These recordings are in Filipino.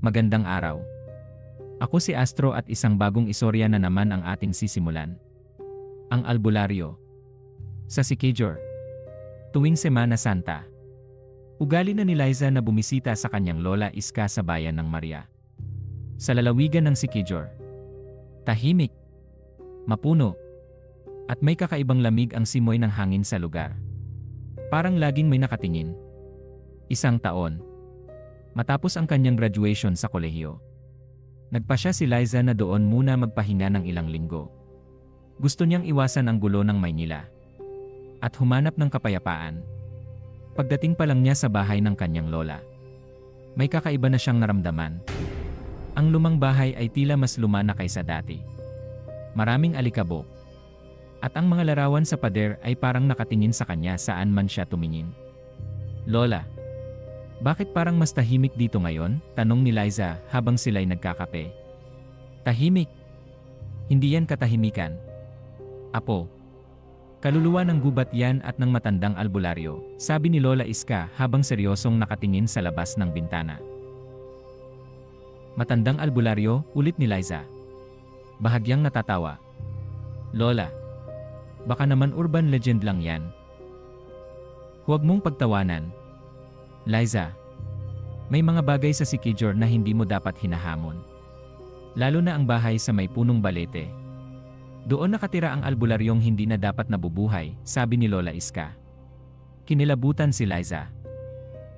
Magandang araw. Ako si Astro at isang bagong istorya na naman ang ating sisimulan. Ang albularyo. Sa Siquijor. Tuwing Semana Santa. Ugali na ni Liza na bumisita sa kanyang lola Iska sa bayan ng Maria. Sa lalawigan ng Siquijor. Tahimik, mapuno, at may kakaibang lamig ang simoy ng hangin sa lugar. Parang laging may nakatingin. Isang taon. Matapos ang kanyang graduation sa kolehiyo. Nagpasya si Liza na doon muna magpahinga ng ilang linggo. Gusto niyang iwasan ang gulo ng Maynila. At humanap ng kapayapaan. Pagdating pa lang niya sa bahay ng kanyang lola. May kakaiba na siyang naramdaman. Ang lumang bahay ay tila mas luma na kaysa dati. Maraming alikabok. At ang mga larawan sa pader ay parang nakatingin sa kanya saan man siya tumingin. Lola, bakit parang mas tahimik dito ngayon? Tanong ni Liza habang sila'y nagkakape. Tahimik? Hindi yan katahimikan. Apo. Kaluluwa ng gubat yan at ng matandang albularyo, sabi ni Lola Iska habang seryosong nakatingin sa labas ng bintana. Matandang albularyo, ulit ni Liza. Bahagyang natatawa. Lola, baka naman urban legend lang yan. Huwag mong pagtawanan. Liza, may mga bagay sa Siquijor na hindi mo dapat hinahamon. Lalo na ang bahay sa may punong balete. Doon nakatira ang albularyong hindi na dapat nabubuhay, sabi ni Lola Iska. Kinilabutan si Liza.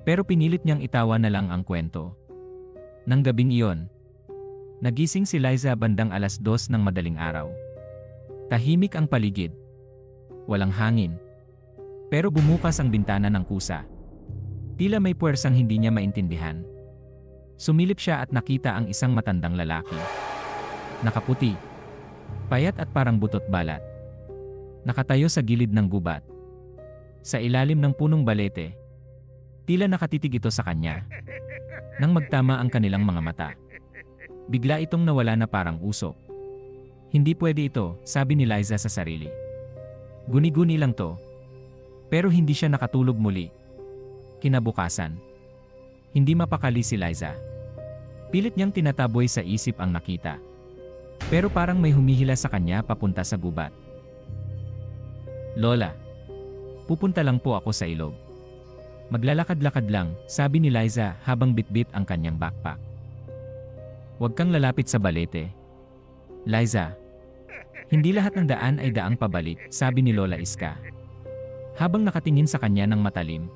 Pero pinilit niyang itawa na lang ang kwento. Nang gabing iyon, nagising si Liza bandang 2:00 ng madaling araw. Tahimik ang paligid. Walang hangin. Pero bumukas ang bintana ng kusa. Tila may puwersang hindi niya maintindihan. Sumilip siya at nakita ang isang matandang lalaki. Nakaputi. Payat at parang butot balat. Nakatayo sa gilid ng gubat. Sa ilalim ng punong balete. Tila nakatitig ito sa kanya. Nang magtama ang kanilang mga mata. Bigla itong nawala na parang usok. Hindi pwede ito, sabi ni Liza sa sarili. Guni-guni lang to. Pero hindi siya nakatulog muli. Kinabukasan. Hindi mapakali si Liza. Pilit niyang tinataboy sa isip ang nakita. Pero parang may humihila sa kanya papunta sa gubat. Lola, pupunta lang po ako sa ilog. Maglalakad-lakad lang, sabi ni Liza habang bitbit ang kanyang backpack. Huwag kang lalapit sa balete. Liza, hindi lahat ng daan ay daang pabalik, sabi ni Lola Iska. Habang nakatingin sa kanya ng matalim,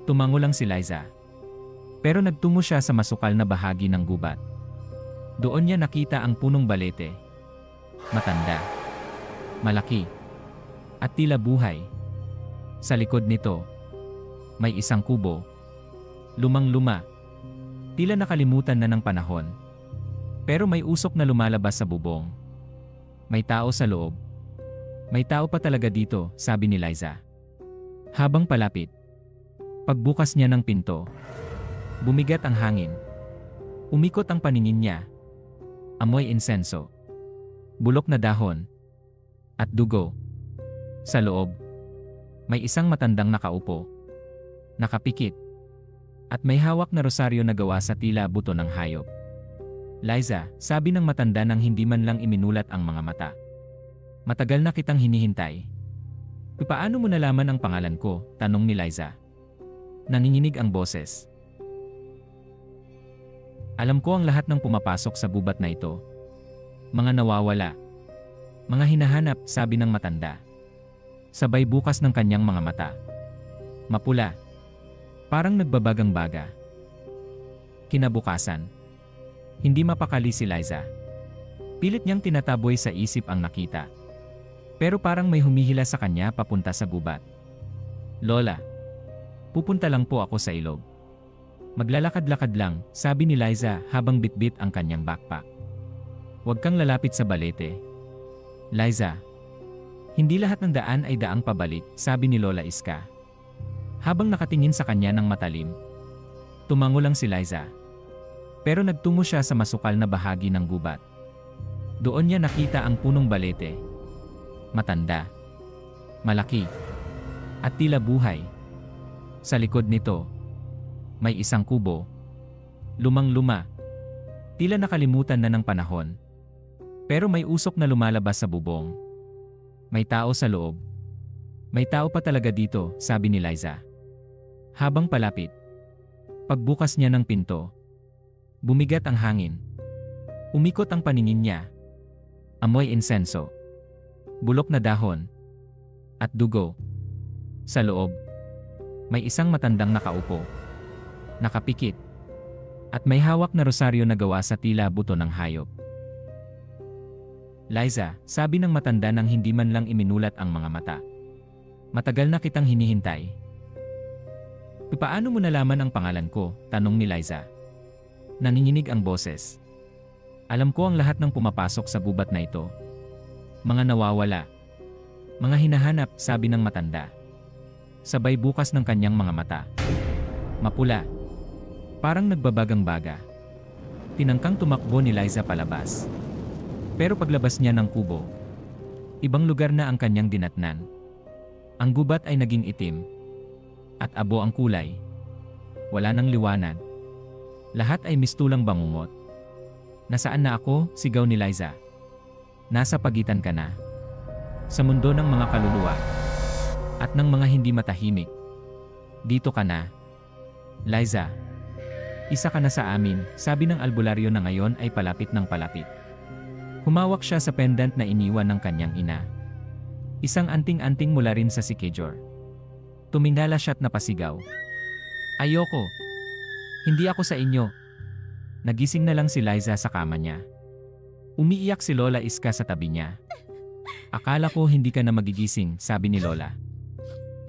tumango lang si Liza. Pero nagtungo siya sa masukal na bahagi ng gubat. Doon niya nakita ang punong balete. Matanda. Malaki. At tila buhay. Sa likod nito, may isang kubo. Lumang-luma. Tila nakalimutan na ng panahon. Pero may usok na lumalabas sa bubong. May tao sa loob. May tao pa talaga dito, sabi ni Liza. Habang palapit. Pagbukas niya ng pinto, bumigat ang hangin. Umikot ang paningin niya. Amoy insenso. Bulok na dahon. At dugo. Sa loob, may isang matandang nakaupo. Nakapikit. At may hawak na rosaryo na gawa sa tila buto ng hayop. Liza, sabi ng matanda nang hindi man lang iminulat ang mga mata. Matagal na kitang hinihintay. Paano mo nalaman ang pangalan ko? Tanong ni Liza. Nanginginig ang boses. Alam ko ang lahat ng pumapasok sa gubat na ito. Mga nawawala. Mga hinahanap, sabi ng matanda. Sabay bukas ng kanyang mga mata. Mapula. Parang nagbabagang-baga. Kinabukasan. Hindi mapakali si Liza. Pilit niyang tinataboy sa isip ang nakita. Pero parang may humihila sa kanya papunta sa gubat. Lola, pupunta lang po ako sa ilog. Maglalakad-lakad lang, sabi ni Liza habang bitbit ang kanyang backpack. Huwag kang lalapit sa balete. Liza, hindi lahat ng daan ay daang pabalik, sabi ni Lola Iska. Habang nakatingin sa kanya ng matalim, tumango lang si Liza. Pero nagtungo siya sa masukal na bahagi ng gubat. Doon niya nakita ang punong balete. Matanda. Malaki. At tila buhay. Sa likod nito, may isang kubo. Lumang-luma. Tila nakalimutan na ng panahon. Pero may usok na lumalabas sa bubong. May tao sa loob. May tao pa talaga dito, sabi ni Liza. Habang palapit. Pagbukas niya ng pinto. Bumigat ang hangin. Umikot ang paningin niya. Amoy insenso. Bulok na dahon. At dugo. Sa loob. May isang matandang nakaupo. Nakapikit. At may hawak na rosaryo na gawa sa tila buto ng hayop. Liza, sabi ng matanda nang hindi man lang iminulat ang mga mata. Matagal na kitang hinihintay. Paano mo nalaman ang pangalan ko? Tanong ni Liza. Nanginginig ang boses. Alam ko ang lahat ng pumapasok sa gubat na ito. Mga nawawala. Mga hinahanap, sabi ng matanda. Sabay bukas ng kanyang mga mata. Mapula. Parang nagbabagang-baga. Tinangkang tumakbo ni Liza palabas. Pero paglabas niya ng kubo, ibang lugar na ang kanyang dinatnan. Ang gubat ay naging itim. At abo ang kulay. Wala nang liwanag. Lahat ay mistulang bangungot. Nasaan na ako? Sigaw ni Liza. Nasa pagitan ka na. Sa mundo ng mga kaluluwa. At ng mga hindi matahimik. Dito ka na. Liza. Isa ka na sa amin, sabi ng albularyo na ngayon ay palapit ng palapit. Humawak siya sa pendant na iniwan ng kanyang ina. Isang anting-anting mula rin sa sikejor. Tumingala siya't napasigaw. Ayoko. Hindi ako sa inyo. Nagising na lang si Liza sa kama niya. Umiiyak si Lola Iska sa tabi niya. Akala ko hindi ka na magigising, sabi ni Lola.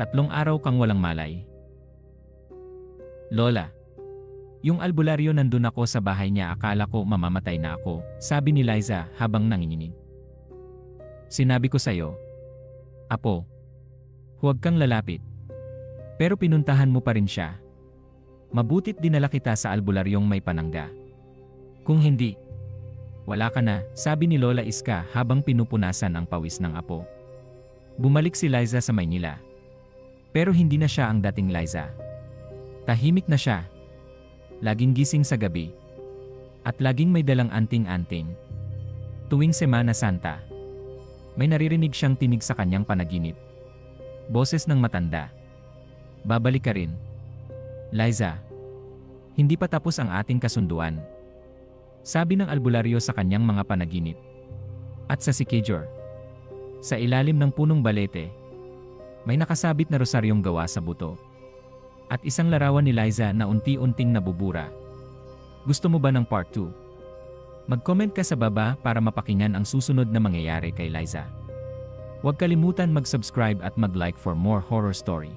3 araw kang walang malay. Lola. Yung albularyo nandun ako sa bahay niya, akala ko mamamatay na ako, sabi ni Liza habang nanginginig. Sinabi ko sa'yo, Apo, huwag kang lalapit. Pero pinuntahan mo pa rin siya. Mabutit dinala kita sa albularyong may panangga. Kung hindi, wala ka na, sabi ni Lola Iska habang pinupunasan ang pawis ng apo. Bumalik si Liza sa Maynila. Pero hindi na siya ang dating Liza. Tahimik na siya. Laging gising sa gabi. At laging may dalang anting-anting. Tuwing Semana Santa, may naririnig siyang tinig sa kanyang panaginip. Boses ng matanda. Babalik ka rin. Liza, hindi pa tapos ang ating kasunduan. Sabi ng albularyo sa kanyang mga panaginip. At sa sikejor. Sa ilalim ng punong balete, may nakasabit na rosaryong gawa sa buto. At isang larawan ni Liza na unti-unting nabubura. Gusto mo ba ng part 2? Mag-comment ka sa baba para mapakinggan ang susunod na mangyayari kay Liza. Huwag kalimutan mag-subscribe at mag-like for more horror story.